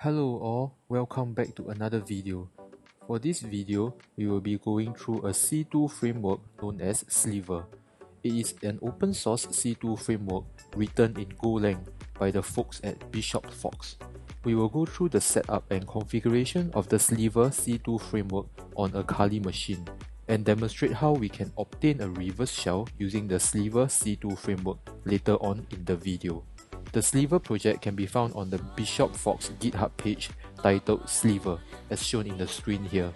Hello all, welcome back to another video. For this video, we will be going through a C2 framework known as Sliver. It is an open source C2 framework written in Golang by the folks at Bishop Fox. We will go through the setup and configuration of the Sliver C2 framework on a Kali machine and demonstrate how we can obtain a reverse shell using the Sliver C2 framework later on in the video. The Sliver project can be found on the Bishop Fox GitHub page titled Sliver, as shown in the screen here.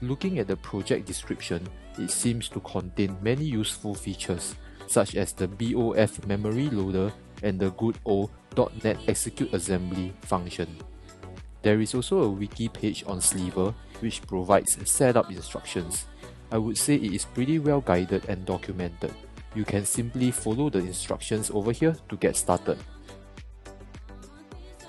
Looking at the project description, it seems to contain many useful features, such as the BOF memory loader and the good old .NET execute assembly function. There is also a wiki page on Sliver which provides setup instructions. I would say it is pretty well guided and documented. You can simply follow the instructions over here to get started.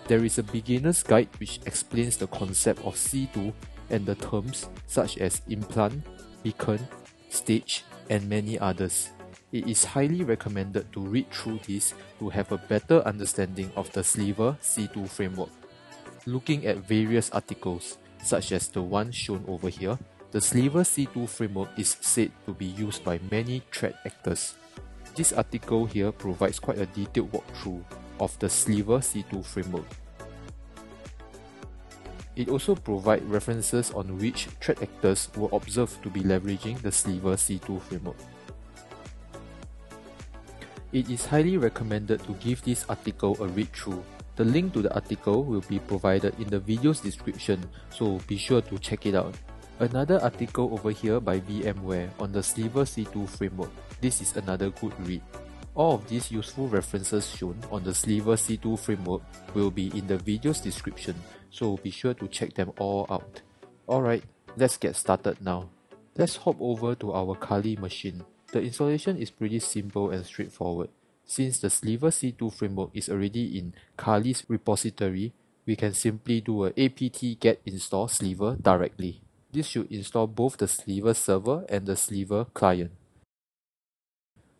There is a beginner's guide which explains the concept of C2 and the terms such as implant, beacon, stage, and many others. It is highly recommended to read through this to have a better understanding of the Sliver C2 framework. Looking at various articles, such as the one shown over here, the Sliver C2 framework is said to be used by many threat actors. This article here provides quite a detailed walkthrough of the Sliver C2 framework. It also provides references on which threat actors were observed to be leveraging the Sliver C2 framework. It is highly recommended to give this article a read through. The link to the article will be provided in the video's description, so be sure to check it out. Another article over here by VMware on the Sliver C2 framework. This is another good read. All of these useful references shown on the Sliver C2 framework will be in the video's description, so be sure to check them all out. Alright, let's get started now. Let's hop over to our Kali machine. The installation is pretty simple and straightforward. Since the Sliver C2 framework is already in Kali's repository, we can simply do a apt get install Sliver directly. This should install both the Sliver server and the Sliver client.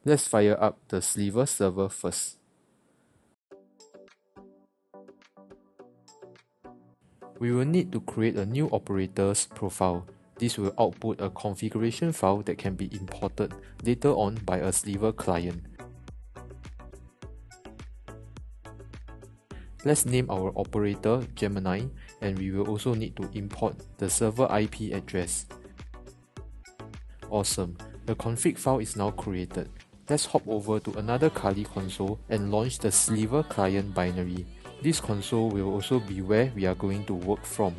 Let's fire up the Sliver server first. We will need to create a new operator's profile. This will output a configuration file that can be imported later on by a Sliver client. Let's name our operator Gemini, and we will also need to import the server IP address. Awesome, the config file is now created. Let's hop over to another Kali console and launch the Sliver client binary. This console will also be where we are going to work from.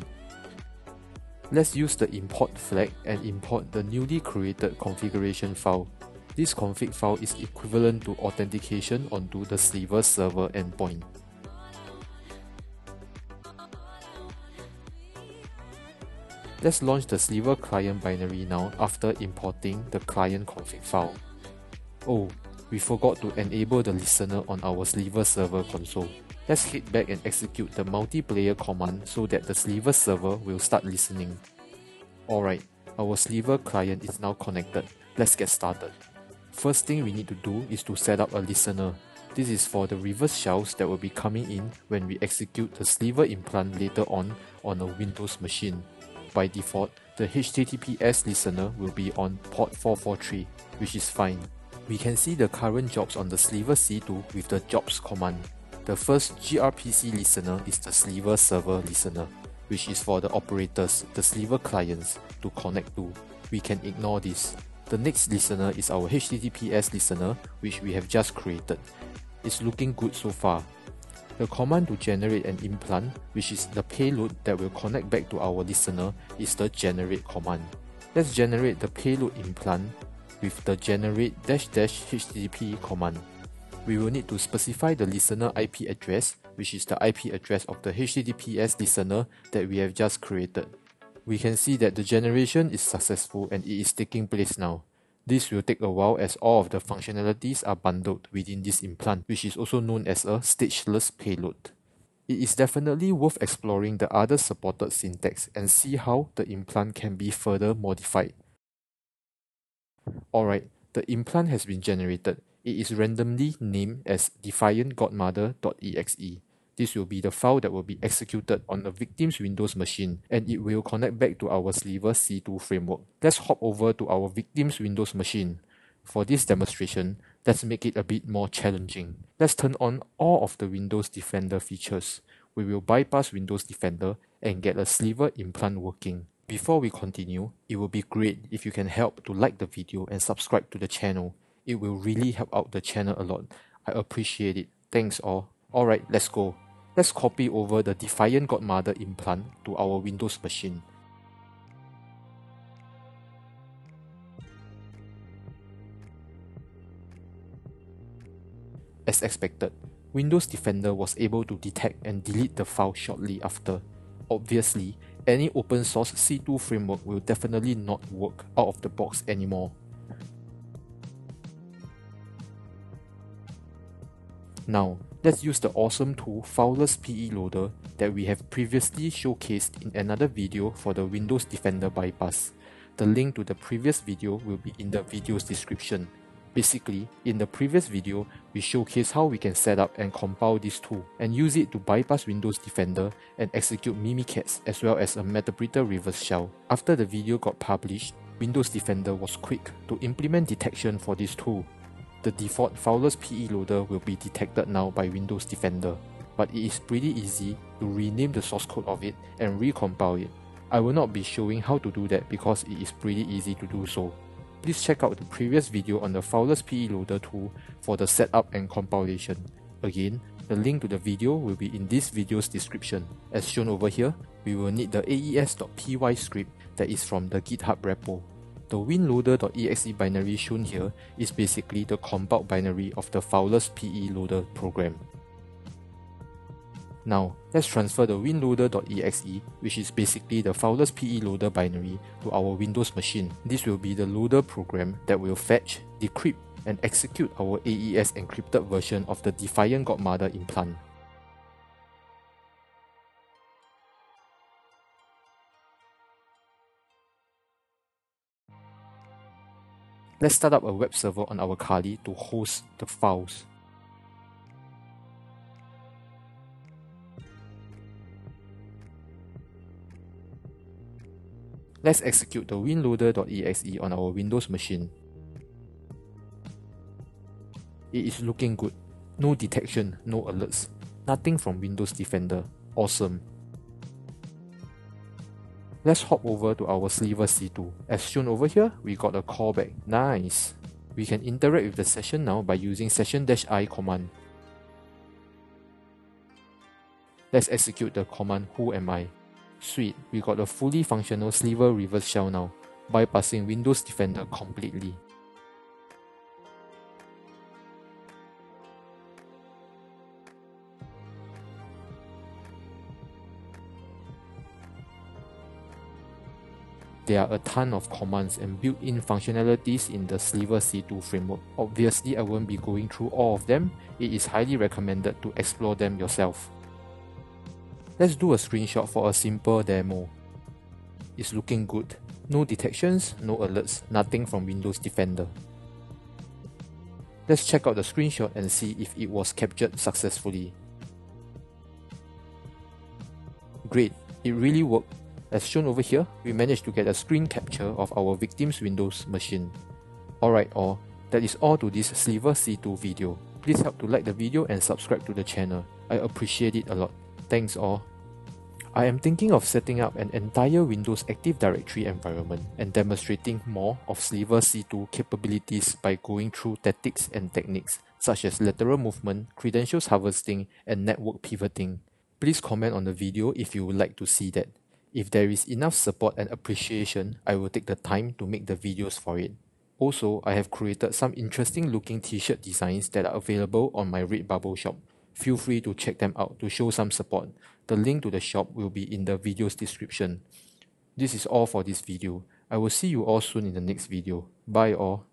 Let's use the import flag and import the newly created configuration file. This config file is equivalent to authentication onto the Sliver server endpoint. Let's launch the Sliver client binary now after importing the client config file. Oh, we forgot to enable the listener on our Sliver server console. Let's head back and execute the multiplayer command so that the Sliver server will start listening. Alright, our Sliver client is now connected. Let's get started. First thing we need to do is to set up a listener. This is for the reverse shells that will be coming in when we execute the Sliver implant later on a Windows machine. By default, the HTTPS listener will be on port 443, which is fine. We can see the current jobs on the Sliver C2 with the jobs command. The first gRPC listener is the Sliver server listener, which is for the operators, the Sliver clients, to connect to. We can ignore this. The next listener is our HTTPS listener, which we have just created. It's looking good so far. The command to generate an implant, which is the payload that will connect back to our listener, is the generate command. Let's generate the payload implant with the generate --HTTP command. We will need to specify the listener IP address, which is the IP address of the HTTPS listener that we have just created. We can see that the generation is successful and it is taking place now. This will take a while as all of the functionalities are bundled within this implant, which is also known as a stageless payload. It is definitely worth exploring the other supported syntax and see how the implant can be further modified. Alright, the implant has been generated. It is randomly named as defiantgodmother.exe. This will be the file that will be executed on the victim's Windows machine, and it will connect back to our Sliver C2 framework. Let's hop over to our victim's Windows machine. For this demonstration, let's make it a bit more challenging. Let's turn on all of the Windows Defender features. We will bypass Windows Defender and get a Sliver implant working. Before we continue, it will be great if you can help to like the video and subscribe to the channel. It will really help out the channel a lot. I appreciate it. Thanks all. Alright, let's go. Let's copy over the Defiant Godmother implant to our Windows machine. As expected, Windows Defender was able to detect and delete the file shortly after. Obviously, any open source C2 framework will definitely not work out of the box anymore. Now, let's use the awesome tool Fowlers PE Loader that we have previously showcased in another video for the Windows Defender bypass. The link to the previous video will be in the video's description. Basically, in the previous video, we showcased how we can set up and compile this tool and use it to bypass Windows Defender and execute Mimikatz as well as a Meterpreter reverse shell. After the video got published, Windows Defender was quick to implement detection for this tool. The default Fowlers PE Loader will be detected now by Windows Defender, but it is pretty easy to rename the source code of it and recompile it. I will not be showing how to do that because it is pretty easy to do so. Please check out the previous video on the Fowlers PE Loader tool for the setup and compilation. Again, the link to the video will be in this video's description. As shown over here, we will need the aes.py script that is from the GitHub repo. The winloader.exe binary shown here is basically the compiled binary of the Fowlers PE Loader program. Now, let's transfer the winloader.exe, which is basically the Fowlers PE Loader binary, to our Windows machine. This will be the loader program that will fetch, decrypt, and execute our AES encrypted version of the Defiant Godmother implant. Let's start up a web server on our Kali to host the files. Let's execute the winloader.exe on our Windows machine. It is looking good. No detection, no alerts. Nothing from Windows Defender. Awesome. Let's hop over to our Sliver C2. As shown over here, we got a callback. Nice! We can interact with the session now by using session-i command. Let's execute the command whoami. Sweet, we got a fully functional Sliver reverse shell now, bypassing Windows Defender completely. There are a ton of commands and built-in functionalities in the Sliver C2 framework. Obviously, I won't be going through all of them. It is highly recommended to explore them yourself. Let's do a screenshot for a simple demo. It's looking good. No detections, no alerts, nothing from Windows Defender. Let's check out the screenshot and see if it was captured successfully. Great, it really worked. As shown over here, we managed to get a screen capture of our victim's Windows machine. Alright all, that is all to this Sliver C2 video. Please help to like the video and subscribe to the channel. I appreciate it a lot. Thanks all. I am thinking of setting up an entire Windows Active Directory environment and demonstrating more of Sliver C2 capabilities by going through tactics and techniques such as lateral movement, credentials harvesting, and network pivoting. Please comment on the video if you would like to see that. If there is enough support and appreciation, I will take the time to make the videos for it. Also, I have created some interesting looking t-shirt designs that are available on my Redbubble shop. Feel free to check them out to show some support. The link to the shop will be in the video's description. This is all for this video. I will see you all soon in the next video. Bye all.